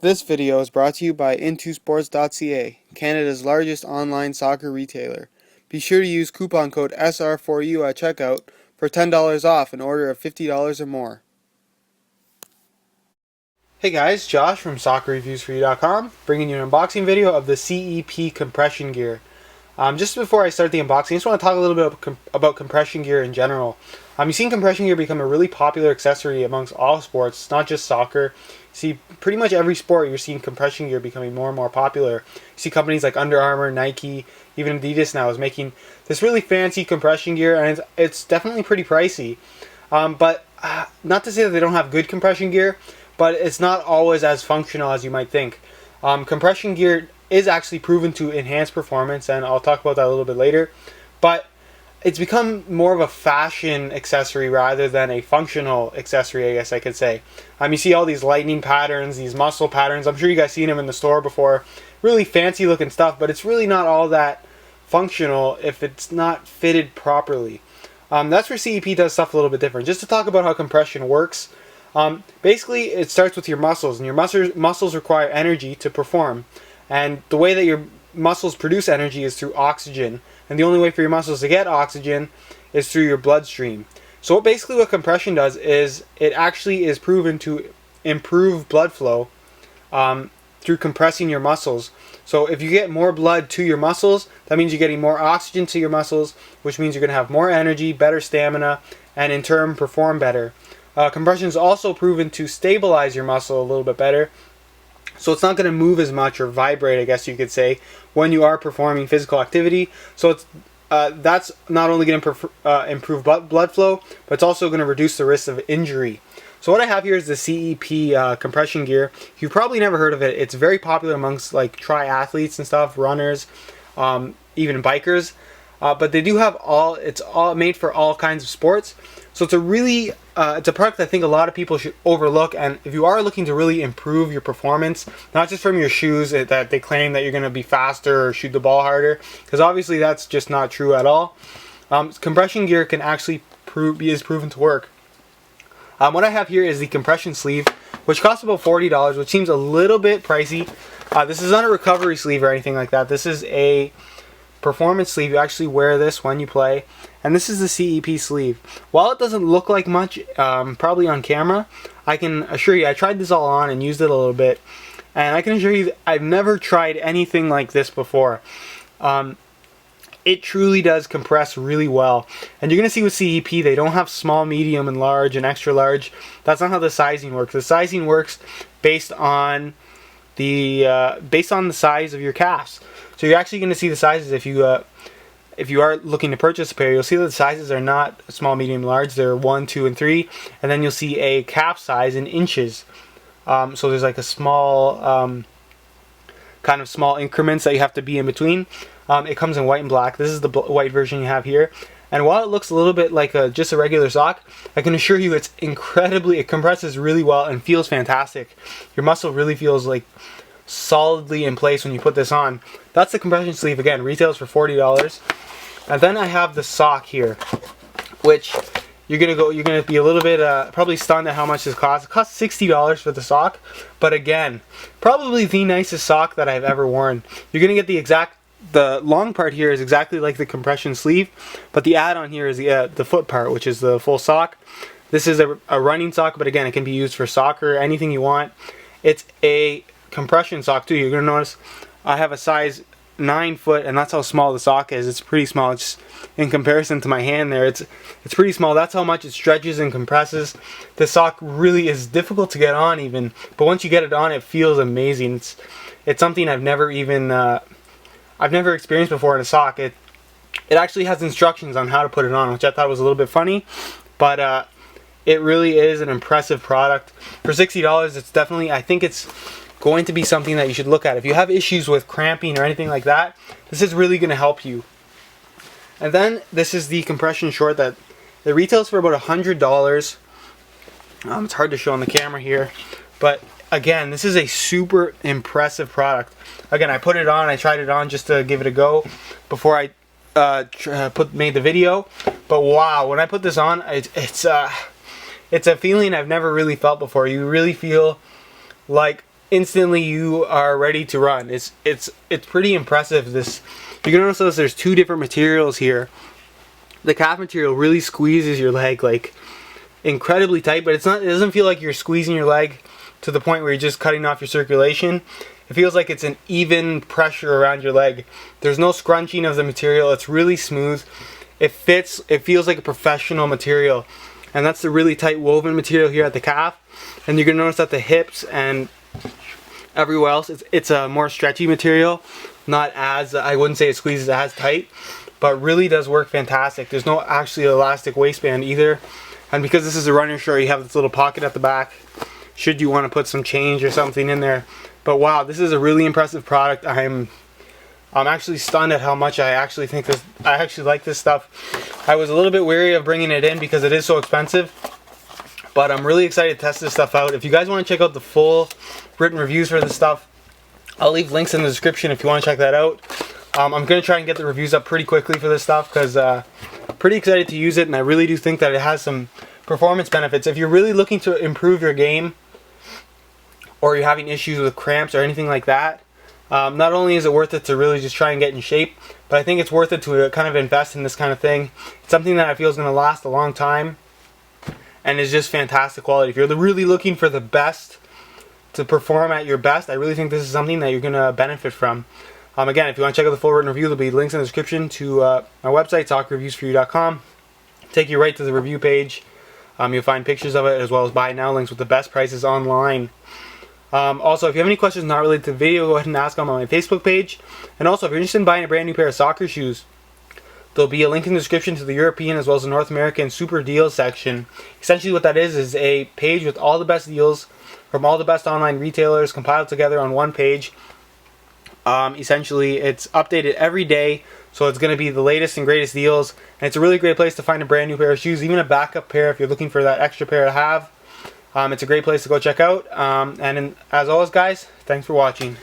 This video is brought to you by intosports.ca, Canada's largest online soccer retailer. Be sure to use coupon code SR4U at checkout for $10 off an order of $50 or more. Hey guys, Josh from SoccerReviewsForYou.com, bringing you an unboxing video of the CEP compression gear. Just before I start the unboxing, I just want to talk a little bit about compression gear in general. You've seen compression gear become a really popular accessory amongst all sports, not just soccer. See, pretty much every sport you're seeing compression gear becoming more and more popular. You see companies like Under Armour, Nike, even Adidas now is making this really fancy compression gear, and it's definitely pretty pricey. But not to say that they don't have good compression gear, but it's not always as functional as you might think. Compression gear is actually proven to enhance performance, and I'll talk about that a little bit later. But it's become more of a fashion accessory rather than a functional accessory, I guess I could say. You see all these lightning patterns, these muscle patterns. I'm sure you guys seen them in the store before. Really fancy looking stuff, but it's really not all that functional if it's not fitted properly. That's where CEP does stuff a little bit different. Just to talk about how compression works, basically it starts with your muscles, and your muscles require energy to perform. And the way that your muscles produce energy is through oxygen. And the only way for your muscles to get oxygen is through your bloodstream. So what compression does is it actually is proven to improve blood flow through compressing your muscles. So if you get more blood to your muscles, that means you're getting more oxygen to your muscles, which means you're going to have more energy, better stamina, and in turn perform better. Compression is also proven to stabilize your muscle a little bit better. So it's not going to move as much or vibrate, I guess you could say, when you are performing physical activity. So that's not only going to improve blood flow, but it's also going to reduce the risk of injury. So what I have here is the CEP compression gear. You've probably never heard of it. It's very popular amongst like triathletes and stuff, runners, even bikers. But they do have it's all made for all kinds of sports. So it's it's a product I think a lot of people should overlook. And if you are looking to really improve your performance, not just from your shoes that they claim that you're going to be faster or shoot the ball harder, because obviously that's just not true at all. Compression gear can actually is proven to work. What I have here is the compression sleeve, which costs about $40, which seems a little bit pricey. This is not a recovery sleeve or anything like that. This is a performance sleeve. You actually wear this when you play, and this is the CEP sleeve. While it doesn't look like much probably on camera, I can assure you I tried this all on and used it a little bit, and I can assure you I've never tried anything like this before. It truly does compress really well, and you're gonna see with CEP they don't have small, medium, and large and extra large. That's not how the sizing works. The sizing works based on the size of your calves. So you're actually going to see the sizes if you are looking to purchase a pair. You'll see that the sizes are not small, medium, large. They're 1, 2, and 3, and then you'll see a calf size in inches. So there's like a small kind of small increments that you have to be in between. It comes in white and black. This is the white version you have here. And while it looks a little bit like just a regular sock, I can assure you it compresses really well and feels fantastic. Your muscle really feels like solidly in place when you put this on. That's the compression sleeve. Again, retails for $40. And then I have the sock here, which you're gonna be a little bit probably stunned at how much this costs. It costs $60 for the sock, but again, probably the nicest sock that I've ever worn. You're gonna get the long part here is exactly like the compression sleeve, but the add-on here is the foot part, which is the full sock. This is a running sock, but again, it can be used for soccer, anything you want. It's a compression sock too. You're gonna notice I have a size 9 foot, and that's how small the sock is. It's pretty small. It's in comparison to my hand there. It's pretty small. That's how much it stretches and compresses. The sock really is difficult to get on even, but once you get it on, it feels amazing. It's something I've never experienced before in a sock. It actually has instructions on how to put it on, which I thought was a little bit funny, but it really is an impressive product. For $60, it's definitely, I think it's going to be something that you should look at. If you have issues with cramping or anything like that, this is really going to help you. And then this is the compression short that it retails for about $100. It's hard to show on the camera here, but again, this is a super impressive product. Again, I put it on, I tried it on just to give it a go before I made the video. But wow, when I put this on, it's a feeling I've never really felt before. You really feel like instantly you are ready to run. It's pretty impressive. This, you're gonna notice there's two different materials here. The calf material really squeezes your leg like incredibly tight, but it doesn't feel like you're squeezing your leg to the point where you're just cutting off your circulation. It feels like it's an even pressure around your leg. There's no scrunching of the material. It's really smooth. It fits. It feels like a professional material. And that's the really tight woven material here at the calf. And you're gonna notice that the hips and everywhere else, it's a more stretchy material. Not as, I wouldn't say it squeezes as tight, but really does work fantastic. There's no actually elastic waistband either. And because this is a running shirt, you have this little pocket at the back should you want to put some change or something in there. But wow, this is a really impressive product. I'm actually stunned at how much I actually like this stuff. I was a little bit wary of bringing it in because it is so expensive, but I'm really excited to test this stuff out. If you guys want to check out the full written reviews for this stuff, I'll leave links in the description if you want to check that out. I'm going to try and get the reviews up pretty quickly for this stuff because pretty excited to use it, and I really do think that it has some performance benefits. If you're really looking to improve your game, or you're having issues with cramps or anything like that, not only is it worth it to really just try and get in shape, but I think it's worth it to kind of invest in this kind of thing. It's something that I feel is going to last a long time and is just fantastic quality. If you're really looking for the best, to perform at your best, I really think this is something that you're going to benefit from. Again, if you want to check out the full written review, there'll be links in the description to my website, soccerreviewsforyou.com. Take you right to the review page. You'll find pictures of it as well as buy now links with the best prices online. Also, if you have any questions not related to the video, go ahead and ask them on my Facebook page. And also, if you're interested in buying a brand new pair of soccer shoes, there'll be a link in the description to the European as well as the North American Super Deals section. Essentially what that is a page with all the best deals from all the best online retailers compiled together on one page. Essentially, it's updated every day, so it's going to be the latest and greatest deals. And it's a really great place to find a brand new pair of shoes, even a backup pair if you're looking for that extra pair to have. It's a great place to go check out. As always, guys, thanks for watching.